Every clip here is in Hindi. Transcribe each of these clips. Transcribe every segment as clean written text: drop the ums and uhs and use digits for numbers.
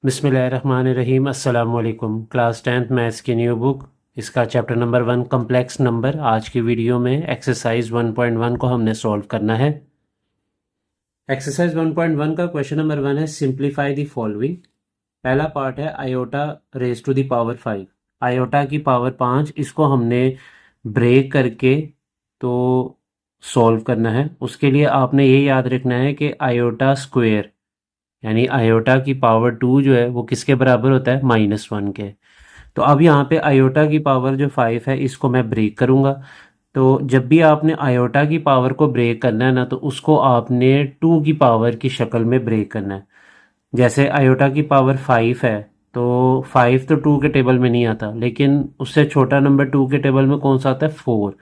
बिस्मिल्लाहिर्रहमानिर्रहीम। अस्सलाम वालेकुम। क्लास 10th मैथ्स की न्यू बुक, इसका चैप्टर नंबर 1 कम्प्लेक्स नंबर। आज की वीडियो में एक्सरसाइज 1.1 को हमने सॉल्व करना है। एक्सरसाइज 1.1 का क्वेश्चन नंबर 1 है सिंप्लीफाई द फॉलोइंग। पहला पार्ट है iota raise to the power 5, iota की पावर 5, इसको हमने ब्रेक करके तो सॉल्व करना है। उसके लिए आपने ये याद रखना है कि आयोटा स्क्वायर यानी आयोटा की पावर 2 जो है वो किसके बराबर होता है, -1 के। तो अब यहाँ पे आयोटा की पावर जो 5 है इसको मैं ब्रेक करूँगा। तो जब भी आपने आयोटा की पावर को ब्रेक करना है ना, तो उसको आपने 2 की पावर की शक्ल में ब्रेक करना है। जैसे आयोटा की पावर 5 है, तो 5 तो 2 के टेबल में नहीं आता, लेकिन उससे छोटा नंबर 2 के टेबल में कौन सा आता है, 4।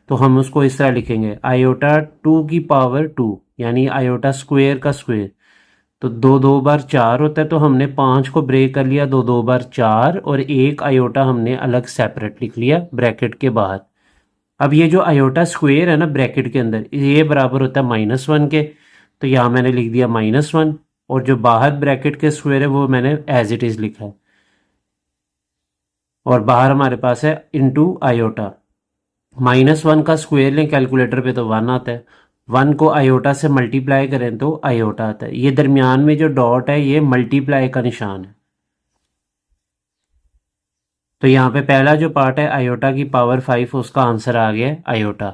तो हम उसको इस तरह लिखेंगे, आयोटा 2 की पावर 2 यानी आयोटा स्क्वायर का स्क्वायर। तो दो दो बार 4 होता है, तो हमने 5 को ब्रेक कर लिया, दो दो बार 4, और एक आयोटा हमने अलग सेपरेट लिख लिया ब्रैकेट के बाहर। अब ये जो आयोटा स्क्वायर है ना ब्रैकेट के अंदर, ये बराबर होता है -1 के। तो यहाँ मैंने लिख दिया -1, और जो बाहर ब्रैकेट के स्क्वायर है वो मैंने एज इट इज़ लिखा है। और बाहर हमारे पास है इंटू आयोटा। -1 का स्क्वायर लें कैलकुलेटर पे तो 1 आता है, 1 को आयोटा से मल्टीप्लाई करें तो आयोटा आता है। ये दरमियान में जो डॉट है ये मल्टीप्लाई का निशान है। तो यहाँ पे पहला जो पार्ट है आयोटा की पावर 5, उसका आंसर आ गया है आयोटा।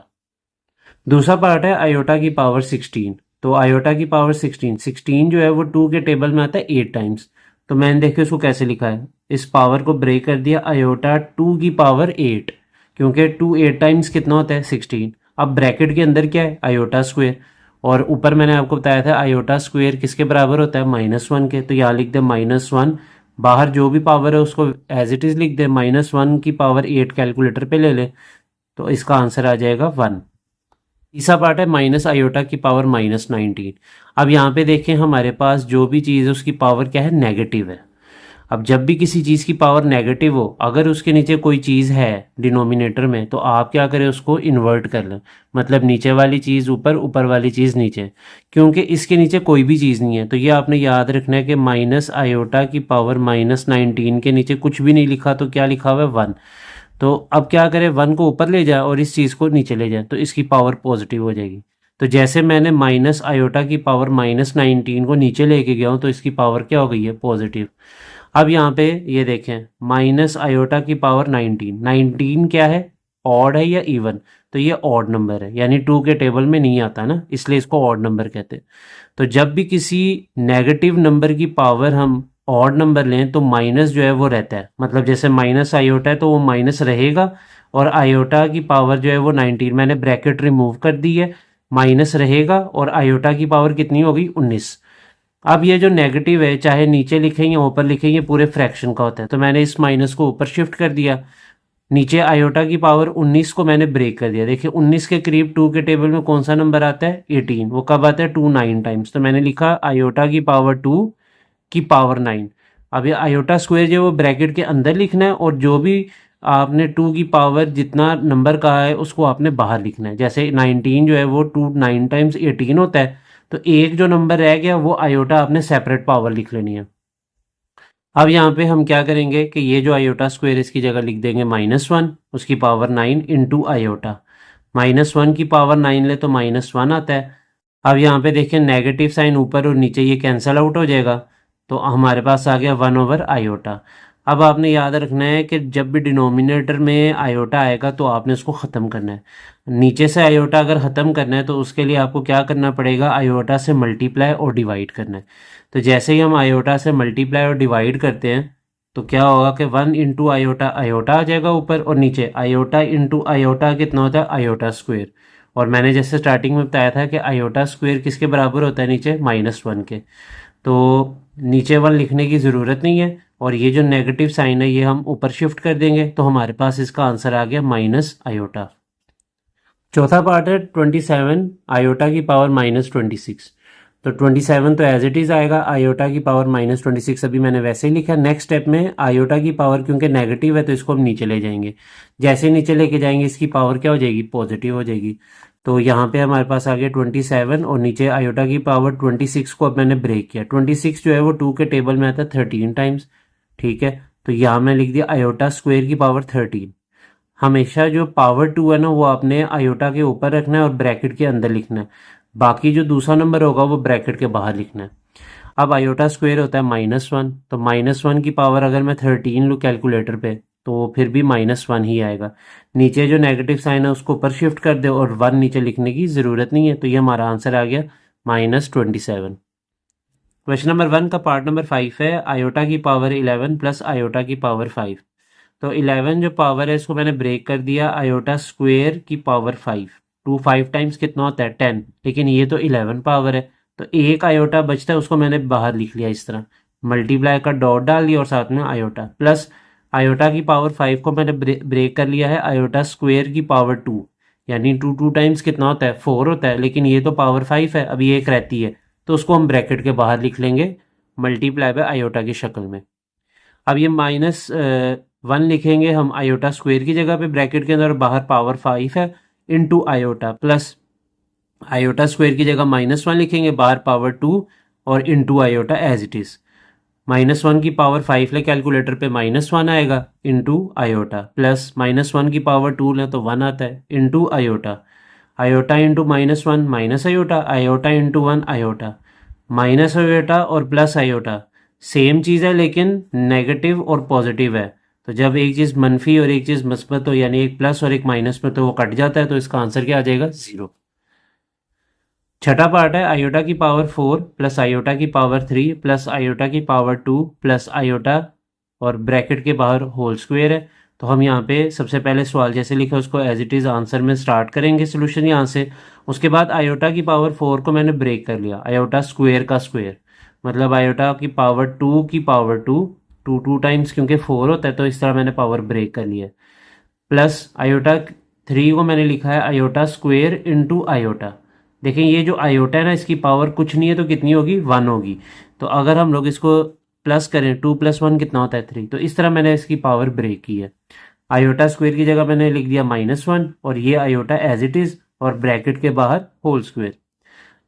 दूसरा पार्ट है आयोटा की पावर 16। तो आयोटा की पावर 16 जो है वो 2 के टेबल में आता है 8 टाइम्स। तो मैंने देखिए उसको कैसे लिखा है, इस पावर को ब्रेक कर दिया, आयोटा 2 की पावर 8, क्योंकि 2 8 टाइम्स कितना होता है, 16। अब ब्रैकेट के अंदर क्या है, आयोटा स्क्वायर, और ऊपर मैंने आपको बताया था आयोटा स्क्वायर किसके बराबर होता है, -1 के। तो यहाँ लिख दे -1, बाहर जो भी पावर है उसको एज इट इज़ लिख दे, -1 की पावर 8 कैलकुलेटर पे ले ले, तो इसका आंसर आ जाएगा 1। तीसरा पार्ट है माइनस आयोटा की पावर -19। अब यहाँ पे देखें हमारे पास जो भी चीज़ है उसकी पावर क्या है, नेगेटिव है। अब जब भी किसी चीज़ की पावर नेगेटिव हो, अगर उसके नीचे कोई चीज़ है डिनोमिनेटर में, तो आप क्या करें, उसको इन्वर्ट कर लें। मतलब नीचे वाली चीज़ ऊपर, ऊपर वाली चीज़ नीचे, क्योंकि इसके नीचे कोई भी चीज़ नहीं है। तो ये आपने याद रखना है कि माइनस आयोटा की पावर -19 के नीचे कुछ भी नहीं लिखा, तो क्या लिखा हुआ है, 1। तो अब क्या करें, 1 को ऊपर ले जाए और इस चीज़ को नीचे ले जाए, तो इसकी पावर पॉजिटिव हो जाएगी। तो जैसे मैंने माइनस आयोटा की पावर -19 को नीचे लेके गया हूँ, तो इसकी पावर क्या हो गई है, पॉजिटिव। अब यहाँ पे ये देखें, माइनस आयोटा की पावर 19 क्या है, ऑड है या इवन, तो ये ऑड नंबर है, यानी 2 के टेबल में नहीं आता ना, इसलिए इसको ऑड नंबर कहते हैं। तो जब भी किसी नेगेटिव नंबर की पावर हम ऑड नंबर लें, तो माइनस जो है वो रहता है। मतलब जैसे माइनस आयोटा है तो वो माइनस रहेगा, और आयोटा की पावर जो है वो 19, मैंने ब्रैकेट रिमूव कर दी है, माइनस रहेगा, और आयोटा की पावर कितनी होगी, 19। अब ये जो नेगेटिव है, चाहे नीचे लिखें या ऊपर लिखें, ये पूरे फ्रैक्शन का होता है। तो मैंने इस माइनस को ऊपर शिफ्ट कर दिया, नीचे आयोटा की पावर 19 को मैंने ब्रेक कर दिया। देखिए 19 के करीब 2 के टेबल में कौन सा नंबर आता है, 18। वो कब आता है, 2 9 टाइम्स। तो मैंने लिखा आयोटा की पावर 2 की पावर 9। अब ये आयोटा स्क्वायर जो है वो ब्रैकेट के अंदर लिखना है, और जो भी आपने 2 की पावर जितना नंबर कहा है उसको आपने बाहर लिखना है। जैसे 19 जो है वो 2 9 टाइम्स 18 होता है, तो एक जो नंबर रह गया वो आयोटा आपने सेपरेट पावर लिख लेनी है। अब यहाँ पे हम क्या करेंगे कि ये जो आयोटा स्क्वायर इसकी जगह लिख देंगे -1, उसकी पावर 9 इंटू आयोटा। -1 की पावर 9 ले तो -1 आता है। अब यहाँ पे देखें नेगेटिव साइन ऊपर और नीचे ये कैंसिल आउट हो जाएगा, तो हमारे पास आ गया 1/आयोटा। अब आपने याद रखना है कि जब भी डिनोमिनेटर में आयोटा आएगा तो आपने उसको ख़त्म करना है। नीचे से आयोटा अगर ख़त्म करना है तो उसके लिए आपको क्या करना पड़ेगा, आयोटा से मल्टीप्लाई और डिवाइड करना है। तो जैसे ही हम आयोटा से मल्टीप्लाई और डिवाइड करते हैं, तो क्या होगा कि 1 इंटू आयोटा, आयोटा आ जाएगा ऊपर, और नीचे आयोटा इंटू आयोटा कितना होता है, आयोटा स्क्वायर। और मैंने जैसे स्टार्टिंग में बताया था कि आयोटा स्क्वायर किसके बराबर होता है, नीचे -1 के। तो नीचे 1 लिखने की ज़रूरत नहीं है, और ये जो नेगेटिव साइन है ये हम ऊपर शिफ्ट कर देंगे, तो हमारे पास इसका आंसर आ गया -आयोटा। चौथा पार्ट है 27 आयोटा की पावर -26। तो 27 तो एज इट इज़ आएगा, आयोटा की पावर -26 अभी मैंने वैसे ही लिखा। नेक्स्ट स्टेप में आयोटा की पावर क्योंकि नेगेटिव है तो इसको हम नीचे ले जाएंगे। जैसे नीचे लेके जाएंगे इसकी पावर क्या हो जाएगी, पॉजिटिव हो जाएगी। तो यहाँ पे हमारे पास आ गया 27 और नीचे आयोटा की पावर 26 को अब मैंने ब्रेक किया। 26 जो है वो 2 के टेबल में आता है 13 टाइम्स, ठीक है। तो यहाँ मैं लिख दिया आयोटा स्क्वायर की पावर 13। हमेशा जो पावर 2 है ना वो आपने आयोटा के ऊपर रखना है और ब्रैकेट के अंदर लिखना है, बाकी जो दूसरा नंबर होगा वो ब्रैकेट के बाहर लिखना है। अब आयोटा स्क्वायर होता है -1, तो -1 की पावर अगर मैं 13 लूँ कैलकुलेटर पे तो फिर भी -1 ही आएगा। नीचे जो नेगेटिव साइन है उसको ऊपर शिफ्ट कर दे और 1 नीचे लिखने की ज़रूरत नहीं है, तो ये हमारा आंसर आ गया -27। क्वेश्चन नंबर 1 का पार्ट नंबर 5 है आयोटा की पावर 11 प्लस आयोटा की पावर 5। तो 11 जो पावर है इसको मैंने ब्रेक कर दिया आयोटा स्क्वायर की पावर 5। 2 5 टाइम्स कितना होता है 10, लेकिन ये तो 11 पावर है, तो एक आयोटा बचता है उसको मैंने बाहर लिख लिया इस तरह, मल्टीप्लाई का डॉट डाल दिया और साथ में आयोटा, प्लस आयोटा की पावर 5 को मैंने ब्रेक कर लिया है आयोटा स्क्वायर की पावर 2, यानी 2 टाइम्स कितना होता है 4 होता है, लेकिन ये तो पावर 5 है, अभी एक रहती है तो उसको हम ब्रैकेट के बाहर लिख लेंगे मल्टीप्लाई बाय आयोटा की शक्ल में। अब ये -1 लिखेंगे हम आयोटा स्क्वायर की जगह पे ब्रैकेट के अंदर, बाहर पावर 5 है into iota, plus iota square की जगह -1 लिखेंगे, बाहर पावर 2 और into iota as it is. -1 की पावर 5 ले कैलकुलेटर पे -1 आएगा इनटू आयोटा, प्लस -1 की पावर 2 लें तो 1 आता है into iota, iota into -1 minus iota, iota into 1 iota, minus iota और प्लस आयोटा सेम चीज़ है लेकिन नेगेटिव और पॉजिटिव है, तो जब एक चीज़ मनफी और एक चीज़ मस्बत हो यानी एक प्लस और एक माइनस में तो वो कट जाता है, तो इसका आंसर क्या आ जाएगा 0। छठा पार्ट है आयोटा की पावर 4 प्लस आयोटा की पावर 3 प्लस आयोटा की पावर 2 प्लस आयोटा और ब्रैकेट के बाहर होल स्क्वायर है। तो हम यहाँ पे सबसे पहले सवाल जैसे लिखा उसको एज इट इज़ आंसर में स्टार्ट करेंगे सोल्यूशन यहाँ से। उसके बाद आयोटा की पावर 4 को मैंने ब्रेक कर लिया, आयोटा स्क्वायर का स्क्वायर मतलब आयोटा की पावर 2 की पावर 2 2 टाइम्स क्योंकि 4 होता है तो इस तरह मैंने पावर ब्रेक कर लिया, प्लस आयोटा 3 को मैंने लिखा है आयोटा स्क्वायर इंटू आयोटा। देखें ये जो आयोटा है ना इसकी पावर कुछ नहीं है तो कितनी होगी 1 होगी, तो अगर हम लोग इसको प्लस करें 2 + 1 कितना होता है 3, तो इस तरह मैंने इसकी पावर ब्रेक की है। आयोटा स्क्वायर की जगह मैंने लिख दिया -1 और ये आयोटा एज इट इज़ और ब्रैकेट के बाहर होल स्क्वायर।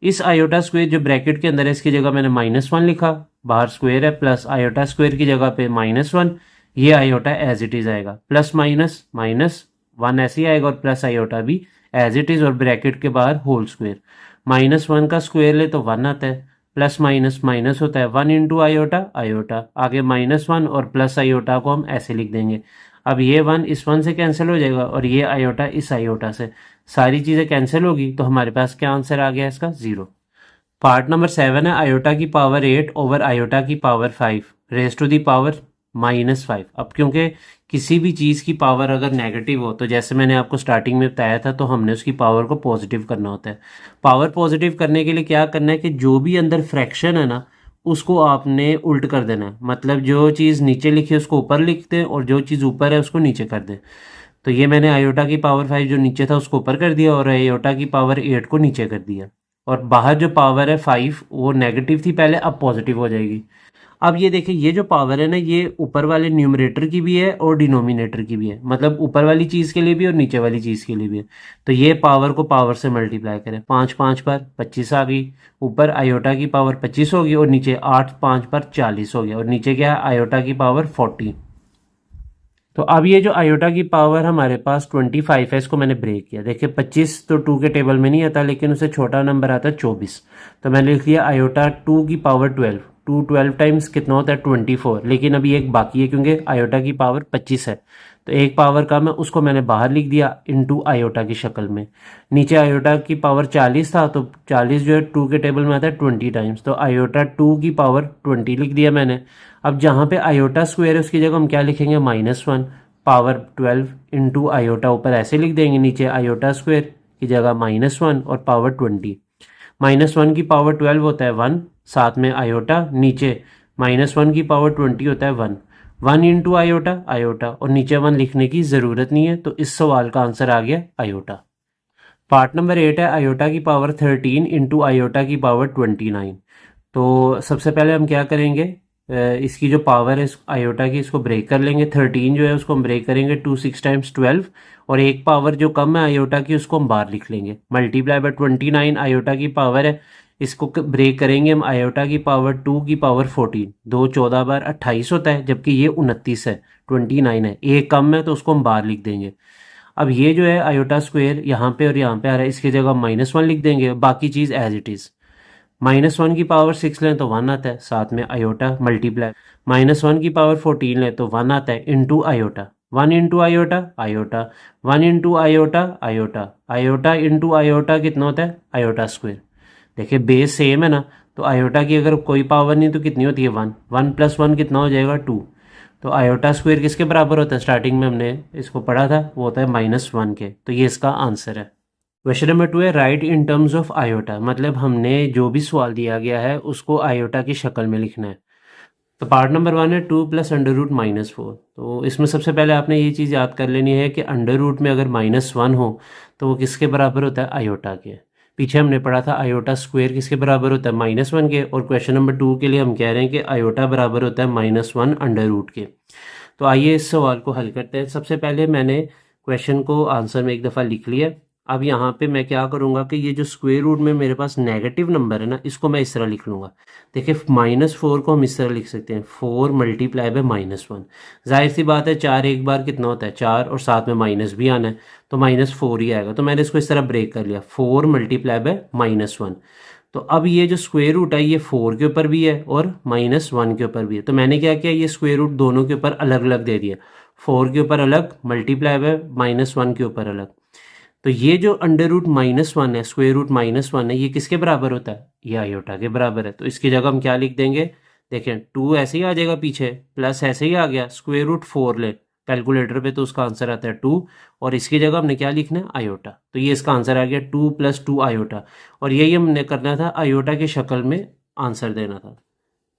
इस आयोटा स्क्वायर जो ब्रैकेट के अंदर है इसकी जगह मैंने -1 लिखा, बाहर स्क्वायर है, प्लस आयोटा स्क्वायर की जगह पे -1, ये आयोटा एज इट इज़ आएगा, प्लस माइनस माइनस 1 ऐसे ही आएगा और प्लस आयोटा भी एज इट इज़ और ब्रैकेट के बाहर होल स्क्वायर। -1 का स्क्वायर ले तो 1 आता है, प्लस माइनस माइनस होता है 1 इंटू आयोटा आयोटा, आगे -1 और प्लस आयोटा को हम ऐसे लिख देंगे। अब ये 1 इस 1 से कैंसिल हो जाएगा और ये आयोटा इस आयोटा से, सारी चीज़ें कैंसिल होगी तो हमारे पास क्या आंसर आ गया इसका 0। पार्ट नंबर 7 है आयोटा की पावर 8 ओवर आयोटा की power 5 raise to the power -5। अब क्योंकि किसी भी चीज़ की पावर अगर नेगेटिव हो तो जैसे मैंने आपको स्टार्टिंग में बताया था तो हमने उसकी पावर को पॉजिटिव करना होता है। पावर पॉजिटिव करने के लिए क्या करना है कि जो भी अंदर फ्रैक्शन है ना उसको आपने उल्ट कर देना है, मतलब जो चीज़ नीचे लिखी है उसको ऊपर लिख दें और जो चीज़ ऊपर है उसको नीचे कर दें। तो ये मैंने आयोटा की पावर 5 जो नीचे था उसको ऊपर कर दिया और आयोटा की पावर 8 को नीचे कर दिया, और बाहर जो पावर है 5 वो नेगेटिव थी पहले, अब पॉजिटिव हो जाएगी। अब ये देखिए ये जो पावर है ना ये ऊपर वाले न्यूमरेटर की भी है और डिनोमिनेटर की भी है, मतलब ऊपर वाली चीज़ के लिए भी और नीचे वाली चीज़ के लिए भी है। तो ये पावर को पावर से मल्टीप्लाई करें, 5 5 पर 25 आ गई, ऊपर आयोटा की पावर 25 होगी और नीचे 8 5 पर 40 हो गया, और नीचे क्या है आयोटा की पावर 40। तो अब ये जो आयोटा की पावर हमारे पास 25 है इसको मैंने ब्रेक किया, देखिए 25 तो 2 के टेबल में नहीं आता लेकिन उससे छोटा नंबर आता है 24, तो मैंने लिख दिया आयोटा 2 की पावर 12, 2 12 टाइम्स कितना होता है 24, लेकिन अभी एक बाकी है क्योंकि आयोटा की पावर 25 है तो एक पावर कम है उसको मैंने बाहर लिख दिया इनटू आयोटा की शक्ल में। नीचे आयोटा की पावर 40 था तो 40 जो है 2 के टेबल में आता है 20 टाइम्स, तो आयोटा 2 की पावर 20 लिख दिया मैंने। अब जहाँ पे आयोटा स्क्वायर है उसकी जगह हम क्या लिखेंगे -1 पावर 12 इंटू आयोटा, ऊपर ऐसे लिख देंगे, नीचे आयोटा स्क्वायर की जगह -1 और पावर 20। -1 की पावर 12 होता है 1, साथ में आयोटा, नीचे -1 की पावर 20 होता है 1, 1 इंटू आयोटा आयोटा, और नीचे 1 लिखने की ज़रूरत नहीं है तो इस सवाल का आंसर आ गया आयोटा। पार्ट नंबर 8 है आयोटा की पावर 13 इंटू आयोटा की पावर 29। तो सबसे पहले हम क्या करेंगे, इसकी जो पावर है आयोटा की, इसको ब्रेक कर लेंगे। 13 जो है उसको हम ब्रेक करेंगे 2 6 टाइम्स 12, और एक पावर जो कम है आयोटा की उसको हम बाहर लिख लेंगे। मल्टीप्लाई बाय 29 आयोटा की पावर है, इसको ब्रेक करेंगे हम आयोटा की पावर 2 की पावर 14। 2 14 बार 28 होता है, जबकि ये 29 है, 29 है, एक कम है तो उसको हम बाहर लिख देंगे। अब ये जो है आयोटा स्क्वायर यहाँ पे और यहाँ पे आ रहा है, इसकी जगह -1 लिख देंगे, बाकी चीज़ एज इट इज़। -1 की पावर 6 लें तो 1 आता है, साथ में आयोटा मल्टीप्लाई। -1 की पावर 14 लें तो 1 आता है, into iota. 1 into iota iota, 1 into iota iota, iota into iota कितना होता है, आयोटा स्क्वायर। देखिए बेस सेम है ना, तो आयोटा की अगर कोई पावर नहीं तो कितनी होती है 1, 1 + 1 कितना हो जाएगा 2। तो आयोटा स्क्वायर किसके बराबर होता है, स्टार्टिंग में हमने इसको पढ़ा था, वो होता है -1 के। तो ये इसका आंसर है। क्वेश्चन नंबर 2 है right in terms of iota, मतलब हमने जो भी सवाल दिया गया है उसको आयोटा की शक्ल में लिखना है। तो पार्ट नंबर 1 है 2 + √-4। तो इसमें सबसे पहले आपने ये चीज़ याद कर लेनी है कि अंडर रूट में अगर -1 हो तो वो किसके बराबर होता है, आयोटा के। पीछे हमने पढ़ा था आयोटा स्क्वायर किसके बराबर होता है, -1 के, और क्वेश्चन नंबर 2 के लिए हम कह रहे हैं कि आयोटा बराबर होता है -1 अंडर रूट के। तो आइए इस सवाल को हल करते हैं। सबसे पहले मैंने क्वेश्चन को आंसर में एक दफ़ा लिख लिया। अब यहाँ पे मैं क्या करूँगा कि ये जो स्क्वायर रूट में मेरे पास नेगेटिव नंबर है ना, इसको मैं इस तरह लिख लूँगा। देखिए -4 को हम इस तरह लिख सकते हैं, 4 मल्टीप्लाई बाय -1। जाहिर सी बात है 4 एक बार कितना होता है 4, और साथ में माइनस भी आना है, तो -4 ही आएगा। तो मैंने इसको इस तरह ब्रेक कर लिया, 4 मल्टीप्लाई बाय -1। तो अब ये जो स्क्वायर रूट है ये 4 के ऊपर भी है और -1 के ऊपर भी है। तो मैंने क्या किया, ये स्क्वायर रूट दोनों के ऊपर अलग अलग दे दिया, 4 के ऊपर अलग मल्टीप्लाई बाय -1 के ऊपर अलग। तो ये जो अंडर रूट -1 है, स्क्वायर रूट -1 है, ये किसके बराबर होता है, ये आयोटा के बराबर है। तो इसकी जगह हम क्या लिख देंगे, देखें 2 ऐसे ही आ जाएगा पीछे, प्लस ऐसे ही आ गया, स्क्वायर रूट 4 ले कैलकुलेटर पे तो उसका आंसर आता है 2, और इसकी जगह हमने क्या लिखना है, आयोटा। तो ये इसका आंसर आ गया 2 + 2 आयोटा, और यही हमने करना था, आयोटा की शक्ल में आंसर देना था।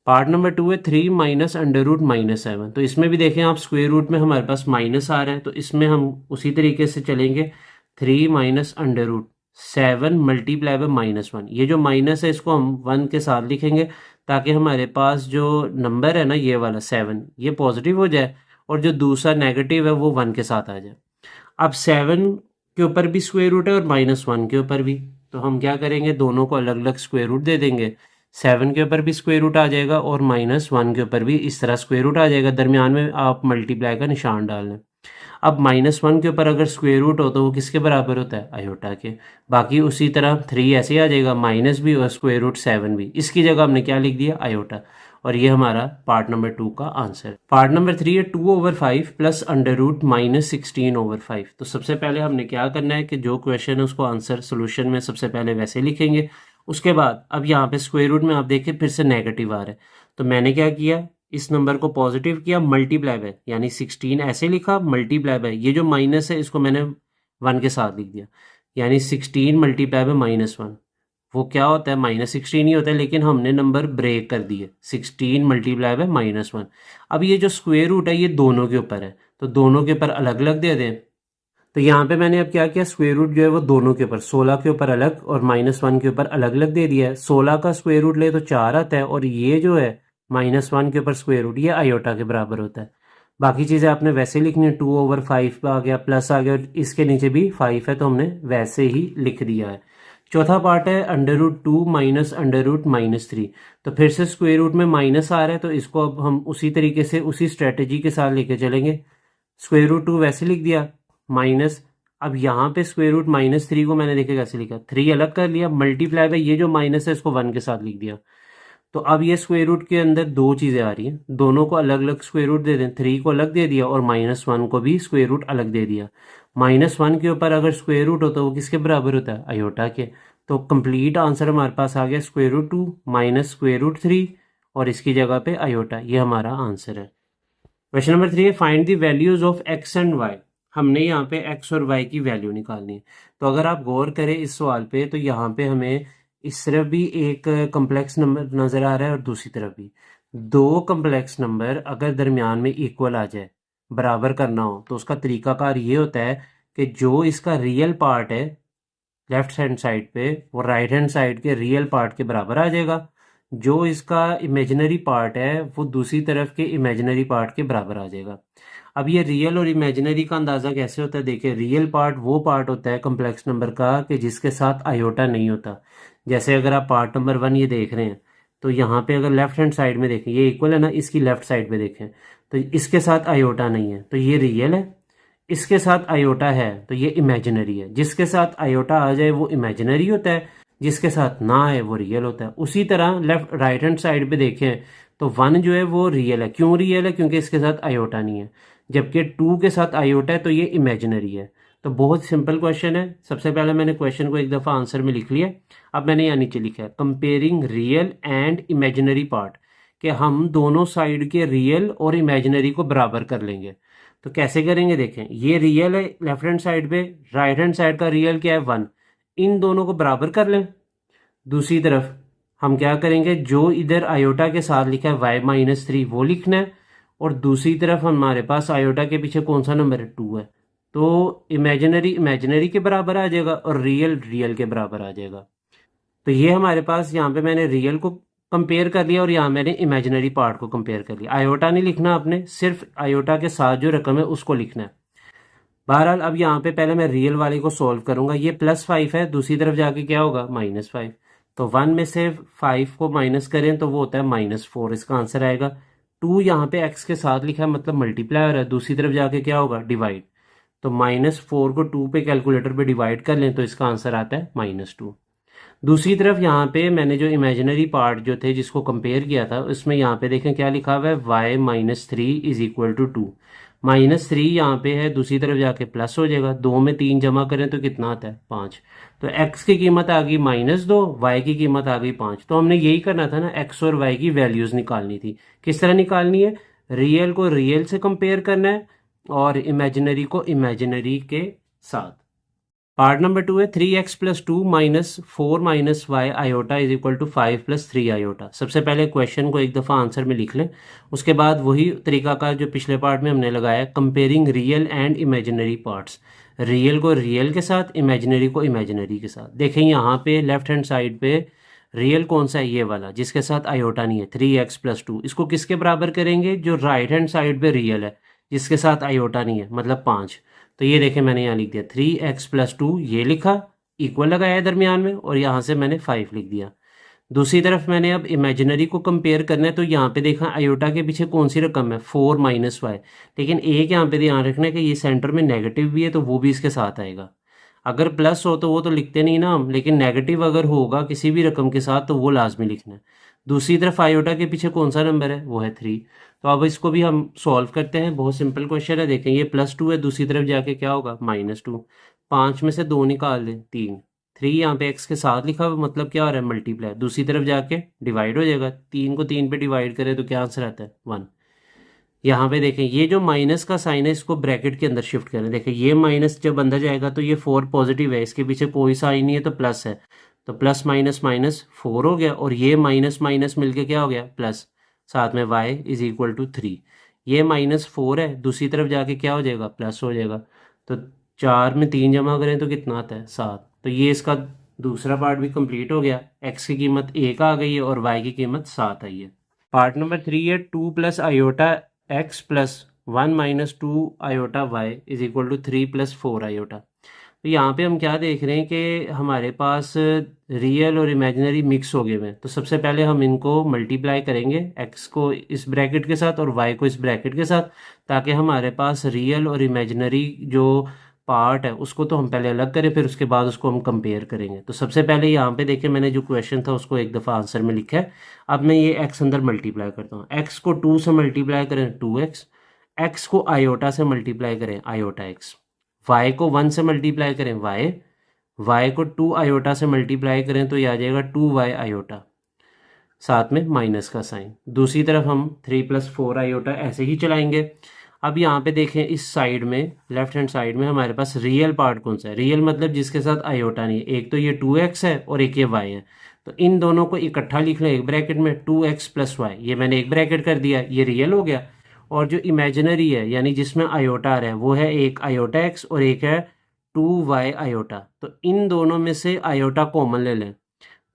पार्ट नंबर 2 है 3 - अंडर रूट -7। तो इसमें भी देखें आप, स्क्वायर रूट में हमारे पास माइनस आ रहा है, तो इसमें हम उसी तरीके से चलेंगे, 3 - अंडर रूट 7 मल्टीप्लाई बाय -1। ये जो माइनस है इसको हम 1 के साथ लिखेंगे, ताकि हमारे पास जो नंबर है ना ये वाला 7, ये पॉजिटिव हो जाए, और जो दूसरा नेगेटिव है वो 1 के साथ आ जाए। अब 7 के ऊपर भी स्क्वायर रूट है और -1 के ऊपर भी, तो हम क्या करेंगे, दोनों को अलग अलग स्क्वायर रूट दे देंगे। 7 के ऊपर भी स्क्वायर रूट आ जाएगा और -1 के ऊपर भी इस तरह स्क्वायर रूट आ जाएगा, दरमियान में आप मल्टीप्लाई का निशान डाल लें। अब -1 के ऊपर अगर स्क्वायर रूट हो तो वो किसके बराबर होता है, आयोटा के। बाकी उसी तरह 3 ऐसे ही आ जाएगा, माइनस भी और स्क्वायर रूट 7 भी, इसकी जगह हमने क्या लिख दिया, आयोटा। और ये हमारा पार्ट नंबर 2 का आंसर। पार्ट नंबर 3 है 2/5 प्लस अंडर रूट -16/5। तो सबसे पहले हमने क्या करना है कि जो क्वेश्चन है उसको आंसर सोल्यूशन में सबसे पहले वैसे लिखेंगे। उसके बाद अब यहाँ पे स्क्वायर रूट में आप देखिए फिर से नेगेटिव आ रहा है, तो मैंने क्या किया, इस नंबर को पॉजिटिव किया, मल्टीप्लाई बाय, यानी 16 ऐसे लिखा, मल्टीप्लाई बाय ये जो माइनस है इसको मैंने 1 के साथ लिख दिया, यानी 16 मल्टीप्लाई बाय -1। वो क्या होता है, -16 ही होता है, लेकिन हमने नंबर ब्रेक कर दिए, 16 मल्टीप्लाई बाय -1। अब ये जो स्क्वायर रूट है ये दोनों के ऊपर है, तो दोनों के ऊपर अलग अलग दे दें। तो यहाँ पे मैंने अब क्या किया, स्क्वायर रूट जो है वो दोनों के ऊपर, 16 के ऊपर अलग और -1 के ऊपर अलग अलग दे दिया है। 16 का स्क्वायर रूट ले तो 4 आता है, और ये जो है -1 के ऊपर स्क्वायर रूट, ये आयोटा के बराबर होता है। बाकी चीज़ें आपने वैसे लिखनी है, 2/5 आ गया, प्लस आ गया, इसके नीचे भी 5 है तो हमने वैसे ही लिख दिया है। चौथा पार्ट है √2 - अंडर रूट -3। तो फिर से स्क्वायर रूट में माइनस आ रहा है, तो इसको अब हम उसी तरीके से उसी स्ट्रेटेजी के साथ लेके चलेंगे। स्क्वायर रूट 2 वैसे लिख दिया, माइनस, अब यहाँ पे स्क्वायर रूट -3 को मैंने देखिए कैसे लिखा, 3 अलग कर लिया, मल्टीप्लाई बाय ये जो माइनस है इसको 1 के साथ लिख दिया। तो अब ये स्क्वायर रूट के अंदर दो चीज़ें आ रही हैं, दोनों को अलग अलग स्क्वायर रूट दे दें, 3 को अलग दे दिया और -1 को भी स्क्वायर रूट अलग दे दिया। -1 के ऊपर अगर स्क्वायर रूट हो तो वो किसके बराबर होता है, आयोटा के। तो कंप्लीट आंसर हमारे पास आ गया square root 2 minus square root 3, और इसकी जगह पे आयोटा, ये हमारा आंसर है। क्वेश्चन नंबर 3 है find the values of x and y। हमने यहाँ पे x और y की वैल्यू निकालनी है। तो अगर आप गौर करें इस सवाल पे, तो यहाँ पे हमें इस तरफ भी एक कम्प्लेक्स नंबर नज़र आ रहा है और दूसरी तरफ भी। दो कम्प्लेक्स नंबर अगर दरमियान में इक्वल आ जाए, बराबर करना हो, तो उसका तरीकाकार ये होता है कि जो इसका रियल पार्ट है लेफ्ट हैंड साइड पे, वो राइट हैंड साइड के रियल पार्ट के बराबर आ जाएगा। जो इसका इमेजिनरी पार्ट है वो दूसरी तरफ के इमेजिनरी पार्ट के बराबर आ जाएगा। अब ये रियल और इमेजिनरी का अंदाज़ा कैसे होता है, देखिए रियल पार्ट वो पार्ट होता है कम्प्लेक्स नंबर का कि जिसके साथ आयोटा नहीं होता। जैसे अगर आप पार्ट नंबर 1 ये देख रहे हैं तो यहाँ पे अगर लेफ्ट हैंड साइड में देखें, ये इक्वल है ना, इसकी लेफ्ट साइड पे देखें तो इसके साथ आयोटा नहीं है तो ये रियल है, इसके साथ आयोटा है तो ये इमेजिनरी है। जिसके साथ आयोटा आ जाए वो इमेजिनरी होता है, जिसके साथ ना आए वो रियल होता है। उसी तरह लेफ्ट राइट हैंड साइड पे देखें तो 1 जो है वो रियल है। क्यों रियल है? क्योंकि इसके साथ आयोटा नहीं है, जबकि 2 के साथ आयोटा है तो ये इमेजिनरी है। तो बहुत सिंपल क्वेश्चन है। सबसे पहले मैंने क्वेश्चन को एक दफ़ा आंसर में लिख लिया। अब मैंने यहाँ नीचे लिखा है comparing real and imaginary part, कि हम दोनों साइड के रियल और इमेजिनरी को बराबर कर लेंगे। तो कैसे करेंगे, देखें ये रियल है लेफ्ट हैंड साइड पे, राइट हैंड साइड का रियल क्या है 1, इन दोनों को बराबर कर लें। दूसरी तरफ हम क्या करेंगे, जो इधर आयोटा के साथ लिखा है y-3 वो लिखना है, और दूसरी तरफ हमारे पास आयोटा के पीछे कौन सा नंबर है 2 है, तो इमेजिनरी इमेजिनरी के बराबर आ जाएगा और रियल रियल के बराबर आ जाएगा। तो ये हमारे पास यहाँ पे मैंने रियल को कंपेयर कर लिया और यहाँ मैंने इमेजिनरी पार्ट को कंपेयर कर लिया। आयोटा नहीं लिखना आपने, सिर्फ आयोटा के साथ जो रकम है उसको लिखना है। बहरहाल अब यहाँ पे पहले मैं रियल वाले को सॉल्व करूंगा। ये +5 है, दूसरी तरफ जाके क्या होगा -5, तो 1 में से 5 को माइनस करें तो वो होता है -4, इसका आंसर आएगा। 2 यहाँ पे x के साथ लिखा है मतलब मल्टीप्लायर है, दूसरी तरफ जाके क्या होगा डिवाइड, तो -4 को 2 पे कैलकुलेटर पे डिवाइड कर लें तो इसका आंसर आता है -2। दूसरी तरफ यहाँ पे मैंने जो इमेजिनरी पार्ट जो थे जिसको कंपेयर किया था उसमें यहाँ पे देखें क्या लिखा हुआ है y-3 = 2। -3 यहाँ पे है, दूसरी तरफ जाके प्लस हो जाएगा, 2 में 3 जमा करें तो कितना आता है 5। तो x की कीमत आ गई -2, y की कीमत आ गई 5। तो हमने यही करना था ना, x और y की वैल्यूज़ निकालनी थी। किस तरह निकालनी है, रियल को रियल से कंपेयर करना है और इमेजिनरी को इमेजिनरी के साथ। पार्ट नंबर 2 है 3x + 2 - 4 - y आयोटा = 5 + 3 आयोटा। सबसे पहले क्वेश्चन को एक दफ़ा आंसर में लिख लें, उसके बाद वही तरीकाकार जो पिछले पार्ट में हमने लगाया, comparing real and imaginary parts, real को रियल के साथ, इमेजिनरी को इमेजिनरी के साथ। देखें यहाँ पे लेफ्ट हैंड साइड पे रियल कौन सा है, ये वाला जिसके साथ आयोटा नहीं है 3x + 2, इसको किसके बराबर करेंगे, जो राइट हैंड साइड पे रियल है जिसके साथ आयोटा नहीं है मतलब 5। तो ये देखें मैंने यहाँ लिख दिया 3x + 2, ये लिखा, इक्वल लगाया दरमियान में, और यहाँ से मैंने 5 लिख दिया। दूसरी तरफ मैंने अब इमेजिनरी को कंपेयर करना है, तो यहाँ पे देखा आयोटा के पीछे कौन सी रकम है 4 - y, लेकिन एक यहाँ पे ध्यान रखना है कि ये सेंटर में नेगेटिव भी है तो वो भी इसके साथ आएगा। अगर प्लस हो तो वो तो लिखते नहीं ना हम, लेकिन नेगेटिव अगर होगा किसी भी रकम के साथ तो वो लाजमी लिखना है। दूसरी तरफ आयोटा के पीछे कौन सा नंबर है, वो है 3। तो अब इसको भी हम सॉल्व करते हैं, बहुत सिंपल क्वेश्चन है। देखें ये +2 है, दूसरी तरफ जाके क्या होगा -2, 5 में से 2 निकाल दें 3, 3 यहाँ पे x के साथ लिखा हुआ मतलब क्या हो रहा है मल्टीप्लाई, दूसरी तरफ जाके डिवाइड हो जाएगा, 3 को 3 पे डिवाइड करें तो क्या आंसर आता है 1। यहाँ पे देखें ये जो माइनस का साइन है इसको ब्रैकेट के अंदर शिफ्ट करें। देखें ये माइनस जब अंदर जाएगा तो ये 4 पॉजिटिव है, इसके पीछे कोई साइन नहीं है तो प्लस है, तो प्लस माइनस माइनस 4 हो गया, और ये माइनस माइनस मिलके क्या हो गया प्लस, साथ में y = 3। ये -4 है, दूसरी तरफ जाके क्या हो जाएगा प्लस हो जाएगा, तो 4 में 3 जमा करें तो कितना आता है 7। तो ये इसका दूसरा पार्ट भी कंप्लीट हो गया, x की कीमत 1 आ गई है और y की कीमत 7 आई है। पार्ट नंबर 3 है 2 + iota x + 1 - 2 iota y = 3 + 4 iota. तो यहाँ पे हम क्या देख रहे हैं कि हमारे पास रियल और इमेजिनरी मिक्स हो गए हैं। तो सबसे पहले हम इनको मल्टीप्लाई करेंगे, x को इस ब्रैकेट के साथ और y को इस ब्रैकेट के साथ, ताकि हमारे पास रियल और इमेजिनरी जो पार्ट है उसको तो हम पहले अलग करें, फिर उसके बाद उसको हम कंपेयर करेंगे। तो सबसे पहले यहाँ पे देखिए मैंने जो क्वेश्चन था उसको एक दफ़ा आंसर में लिखा है। अब मैं ये x अंदर मल्टीप्लाई करता हूँ, x को 2 से मल्टीप्लाई करें 2x, x को आयोटा से मल्टीप्लाई करें आयोटा x, y को 1 से मल्टीप्लाई करें y को 2 आयोटा से मल्टीप्लाई करें तो ये आ जाएगा 2y आयोटा, साथ में माइनस का साइन। दूसरी तरफ हम 3 + 4 आयोटा ऐसे ही चलाएंगे। अब यहाँ पे देखें इस साइड में लेफ्ट हैंड साइड में हमारे पास रियल पार्ट कौन सा है, रियल मतलब जिसके साथ आयोटा नहीं है, एक तो ये 2x है और एक ये y है, तो इन दोनों को इकट्ठा लिख लें एक ब्रैकेट में 2x + y, ये मैंने एक ब्रैकेट कर दिया, ये रियल हो गया। और जो इमेजिनरी है यानी जिसमें आयोटा आ रहा है वो है एक आयोटा x और एक है 2y आयोटा, तो इन दोनों में से आयोटा कॉमन ले लें,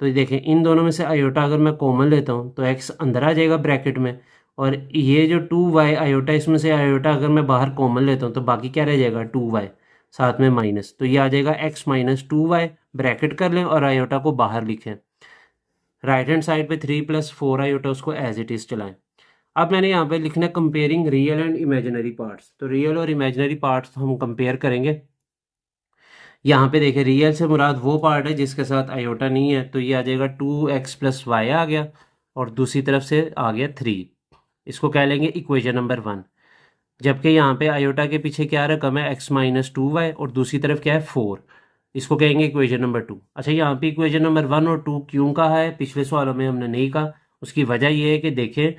तो देखें इन दोनों में से आयोटा अगर मैं कॉमन लेता हूँ तो एक्स अंदर आ जाएगा ब्रैकेट में, और ये जो 2y आयोटा, इसमें से आयोटा अगर मैं बाहर कॉमन लेता हूँ तो बाकी क्या रह जाएगा 2y, साथ में माइनस, तो ये आ जाएगा x माइनस 2y, ब्रैकेट कर लें और आयोटा को बाहर लिखें। राइट हैंड साइड पे 3 प्लस 4 आयोटा उसको एज इट इज़ चलाएं। अब मैंने यहाँ पे लिखना है comparing real and imaginary parts, तो रियल और इमेजिनरी पार्ट्स हम कंपेयर करेंगे। यहाँ पे देखिए रियल से मुराद वो पार्ट है जिसके साथ आयोटा नहीं है, तो ये आ जाएगा 2x प्लस वाई आ गया, और दूसरी तरफ से आ गया 3, इसको कह लेंगे इक्वेशन नंबर 1। जबकि यहाँ पे आयोटा के पीछे क्या रकम है x माइनस 2y, और दूसरी तरफ क्या है 4, इसको कहेंगे इक्वेशन नंबर 2। अच्छा, यहाँ पे इक्वेशन नंबर 1 और 2 क्यों कहा है, पिछले सवालों में हमने नहीं कहा। उसकी वजह ये है कि देखें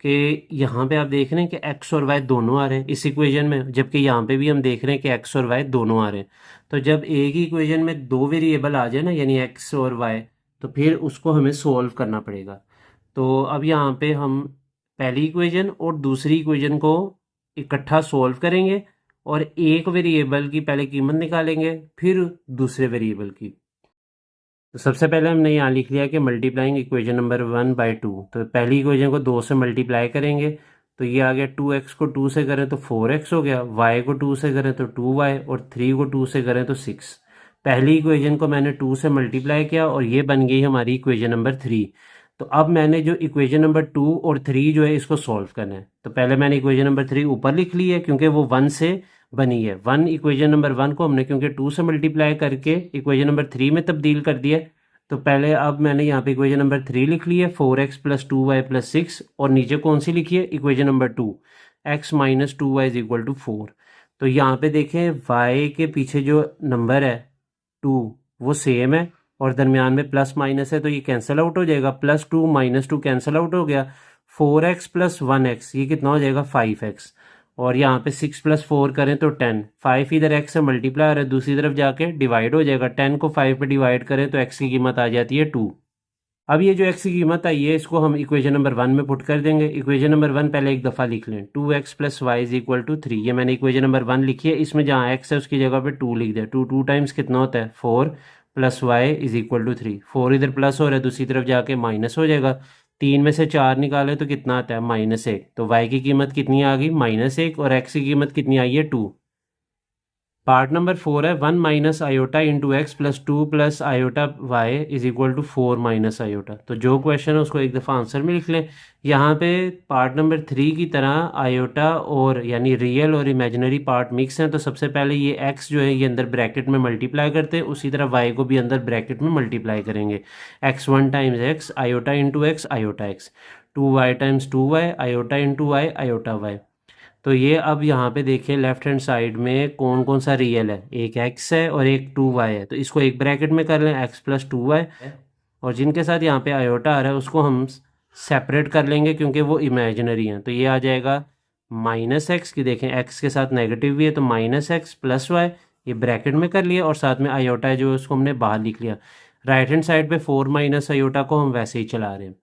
कि यहाँ पे आप देख रहे हैं कि x और y दोनों आ रहे हैं इस इक्वेशन में, जबकि यहाँ पे भी हम देख रहे हैं कि x और y दोनों आ रहे हैं। तो जब एक ही इक्वेशन में दो वेरिएबल आ जाए ना, यानी x और y, तो फिर उसको हमें सोल्व करना पड़ेगा। तो अब यहाँ पे हम पहली इक्वेशन और दूसरी इक्वेशन को इकट्ठा सोल्व करेंगे, और एक वेरिएबल की पहले कीमत निकालेंगे, फिर दूसरे वेरिएबल की। तो सबसे पहले हमने यहाँ लिख लिया कि मल्टीप्लाइंग इक्वेशन नंबर 1/2, तो पहली इक्वेशन को 2 से मल्टीप्लाई करेंगे, तो ये आ गया 2x को 2 से करें तो 4x हो गया, y को 2 से करें तो 2y, और 3 को 2 से करें तो 6। पहली इक्वेशन को मैंने 2 से मल्टीप्लाई किया और ये बन गई हमारी इक्वेशन नंबर 3। तो अब मैंने जो इक्वेशन नंबर 2 और 3 जो है इसको सॉल्व करना है। तो पहले मैंने इक्वेशन नंबर 3 ऊपर लिख ली है क्योंकि वो 1 से बनी है। इक्वेशन नंबर 1 को हमने क्योंकि 2 से मल्टीप्लाई करके इक्वेशन नंबर 3 में तब्दील कर दिया। तो पहले अब मैंने यहाँ पे इक्वेशन नंबर 3 लिख ली है, 4x प्लस 2y प्लस 6, और नीचे कौन सी लिखी है equation number 2, x minus 2y is equal to 4। तो यहाँ पे देखें y के पीछे जो नंबर है 2 वो सेम है, और दरमियान में प्लस माइनस है, तो ये कैंसिल आउट हो जाएगा, +2 -2 कैंसिल आउट हो गया। 4x प्लस 1x ये कितना हो जाएगा 5x, और यहाँ पे 6 प्लस 4 करें तो 10, 5 इधर x से मल्टीप्लाई है, दूसरी तरफ जाके डिवाइड हो जाएगा, 10 को 5 पे डिवाइड करें तो x की कीमत आ जाती है 2। अब ये जो x की कीमत आई है इसको हम इक्वेशन नंबर 1 में पुट कर देंगे। इक्वेशन नंबर 1 पहले एक दफ़ा लिख लें, 2x plus y is equal to 3, ये मैंने इक्वेशन नंबर 1 लिखी है। इसमें जहाँ x है उसकी जगह पे 2 लिख दिया, 2 टाइम्स कितना होता है 4 plus y is equal to 3, 4 इधर प्लस हो रहा है, दूसरी तरफ जाके माइनस हो जाएगा, 3 में से 4 निकाले तो कितना आता है -1, तो y की कीमत कितनी आ गई -1, और x की कीमत कितनी आई है 2। पार्ट नंबर 4 है 1 minus iota into x plus 2 plus iota y is equal to 4 minus iota. तो जो क्वेश्चन है उसको एक दफ़ा आंसर में लिख लें। यहाँ पे पार्ट नंबर 3 की तरह आयोटा और यानी रियल और इमेजिनरी पार्ट मिक्स हैं, तो सबसे पहले ये एक्स जो है ये अंदर ब्रैकेट में मल्टीप्लाई करते हैं, उसी तरह वाई को भी अंदर ब्रैकेट में मल्टीप्लाई करेंगे। x1 times x iota into x iota x, 2y times 2y iota into y iota y. तो ये अब यहाँ पे देखिए लेफ्ट हैंड साइड में कौन कौन सा रियल है, एक x है और एक 2y है, तो इसको एक ब्रैकेट में कर लें x प्लस 2y, और जिनके साथ यहाँ पे आयोटा आ रहा है उसको हम सेपरेट कर लेंगे क्योंकि वो इमेजिनरी हैं। तो ये आ जाएगा -x की, देखें x के साथ नेगेटिव भी है तो -x प्लस वाई, ये ब्रैकेट में कर लिया, और साथ में आयोटा है जो उसको हमने बाहर लिख लिया। राइट हैंड साइड पे 4 माइनस आयोटा को हम वैसे ही चला रहे हैं।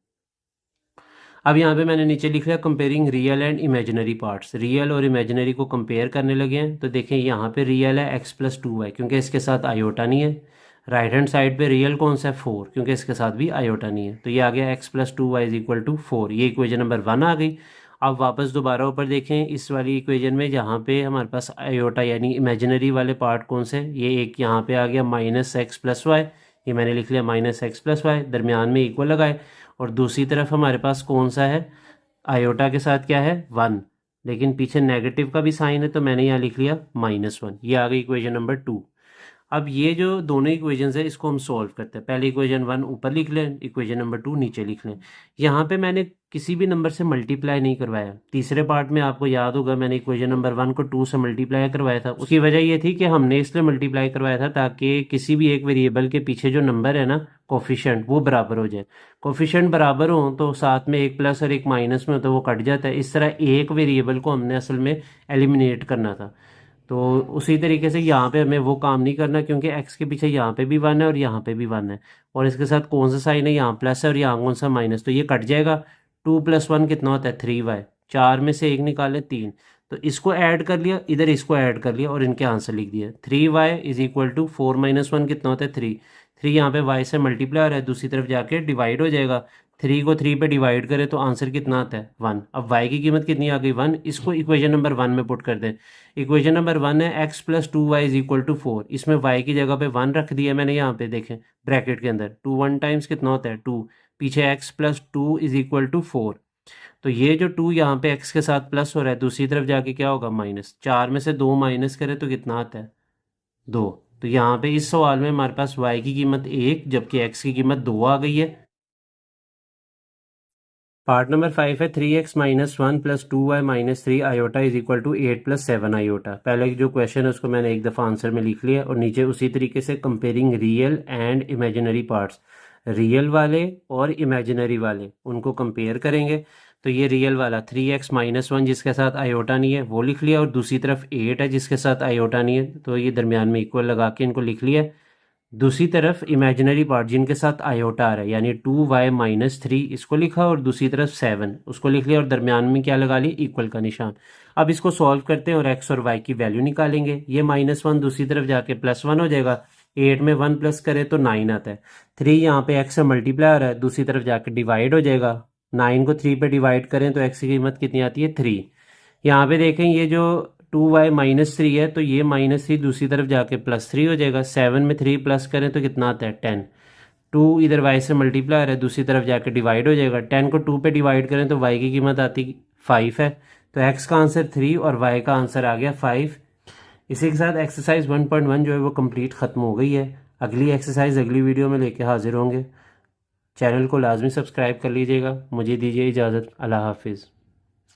अब यहाँ पे मैंने नीचे लिख लिया comparing real and imaginary parts, real और इमेजिनरी को कंपेयर करने लगे हैं। तो देखें यहाँ पे रियल है x प्लस 2y क्योंकि इसके साथ आयोटा नहीं है। राइट हैंड साइड पे रियल कौन सा है 4 क्योंकि इसके साथ भी आयोटा नहीं है, तो ये आ गया x plus 2y is equal to 4, ये इक्वेशन नंबर 1 आ गई। अब वापस दोबारा ऊपर देखें इस वाली इक्वेशन में जहाँ पे हमारे पास आयोटा यानी इमेजिनरी वाले पार्ट कौन से, ये एक यहाँ पे आ गया -x प्लस वाई, ये मैंने लिख लिया -x प्लस वाई, दरमियान में इक्वल लगाए, और दूसरी तरफ हमारे पास कौन सा है आयोटा के साथ क्या है 1, लेकिन पीछे नेगेटिव का भी साइन है तो मैंने यहाँ लिख लिया -1, ये आ गई इक्वेशन नंबर 2। अब ये जो दोनों इक्वेशंस है इसको हम सॉल्व करते हैं। पहले इक्वेशन 1 ऊपर लिख लें, इक्वेशन नंबर 2 नीचे लिख लें। यहाँ पे मैंने किसी भी नंबर से मल्टीप्लाई नहीं करवाया। तीसरे पार्ट में आपको याद होगा मैंने इक्वेशन नंबर 1 को 2 से मल्टीप्लाई करवाया था, उसकी वजह ये थी कि हमने इसलिए मल्टीप्लाई करवाया था ताकि किसी भी एक वेरिएबल के पीछे जो नंबर है ना कोफिशिएंट वो बराबर हो जाए। कोफिशिएंट बराबर हो तो साथ में एक प्लस और एक माइनस में हो तो वो कट जाता है। इस तरह एक वेरिएबल को हमने असल में एलिमिनेट करना था। तो उसी तरीके से यहाँ पे हमें वो काम नहीं करना क्योंकि x के पीछे यहाँ पे भी 1 है और यहाँ पे भी 1 है, और इसके साथ कौन सा साइन है यहाँ प्लस है और यहाँ कौन सा माइनस, तो ये कट जाएगा। 2 + 1 कितना होता है 3y, 4 में से 1 निकाले 3, तो इसको ऐड कर लिया, इधर इसको ऐड कर लिया और इनके आंसर लिख दिया। 3y इज इक्वल टू 4 - 1 कितना होता है 3, 3 यहाँ पे y से मल्टीप्लाई हो रहा है, दूसरी तरफ जाके डिवाइड हो जाएगा। 3 को 3 पे डिवाइड करें तो आंसर कितना आता है 1। अब y की कीमत कितनी आ गई 1। इसको इक्वेशन नंबर 1 में पुट कर दें। इक्वेशन नंबर 1 है x plus 2y is equal to 4। इसमें y की जगह पे 1 रख दिया मैंने, यहाँ पे देखें ब्रैकेट के अंदर 2 1 टाइम्स कितना होता है 2, पीछे x plus 2 is equal to 4। तो ये जो 2 यहाँ पे x के साथ प्लस हो रहा है, दूसरी तरफ जाके क्या होगा माइनस। 4 में से 2 माइनस करें तो कितना आता है 2। तो यहाँ पे इस सवाल में हमारे पास y की कीमत 1 जबकि x की कीमत 2 आ गई है। पार्ट नंबर 5 है 3x minus 1 plus 2y minus 3 iota is equal to 8 plus 7 iota. पहले जो क्वेश्चन है उसको मैंने एक दफ़ा आंसर में लिख लिया और नीचे उसी तरीके से comparing real and imaginary parts, real वाले और इमेजिनरी वाले उनको कंपेयर करेंगे। तो ये रियल वाला 3x माइनस 1 जिसके साथ आयोटा नहीं है वो लिख लिया, और दूसरी तरफ 8 है जिसके साथ आयोटा नहीं है, तो ये दरमियान में इक्वल लगा के इनको लिख लिया। दूसरी तरफ इमेजिनरी पार्ट जिनके साथ आयोटा आ रहा है यानी 2y माइनस 3 इसको लिखा, और दूसरी तरफ 7 उसको लिख लिया, और दरमियान में क्या लगा लिया इक्वल का निशान। अब इसको सॉल्व करते हैं और x और y की वैल्यू निकालेंगे। ये -1 दूसरी तरफ जाके +1 हो जाएगा। 8 में 1 प्लस करें तो 9 आता है। 3 यहाँ पे x से मल्टीप्लाई हो रहा है, दूसरी तरफ जाके डिवाइड हो जाएगा। 9 को 3 पे डिवाइड करें तो x की कीमत कितनी आती है 3। यहाँ पे देखें ये जो 2y माइनस 3 है तो ये -3 दूसरी तरफ जाके +3 हो जाएगा। 7 में 3 प्लस करें तो कितना आता है 10। 2 इधर y से मल्टीप्लाई हो रहा है, दूसरी तरफ जाके डिवाइड हो जाएगा। 10 को 2 पे डिवाइड करें तो y की कीमत आती 5 है। तो x का आंसर 3 और y का आंसर आ गया 5। इसी के साथ एक्सरसाइज 1.1 जो है वो कंप्लीट ख़त्म हो गई है। अगली एक्सरसाइज अगली वीडियो में लेके हाजिर होंगे। चैनल को लाजमी सब्सक्राइब कर लीजिएगा। मुझे दीजिए इजाज़त। अल्लाह हाफिज़।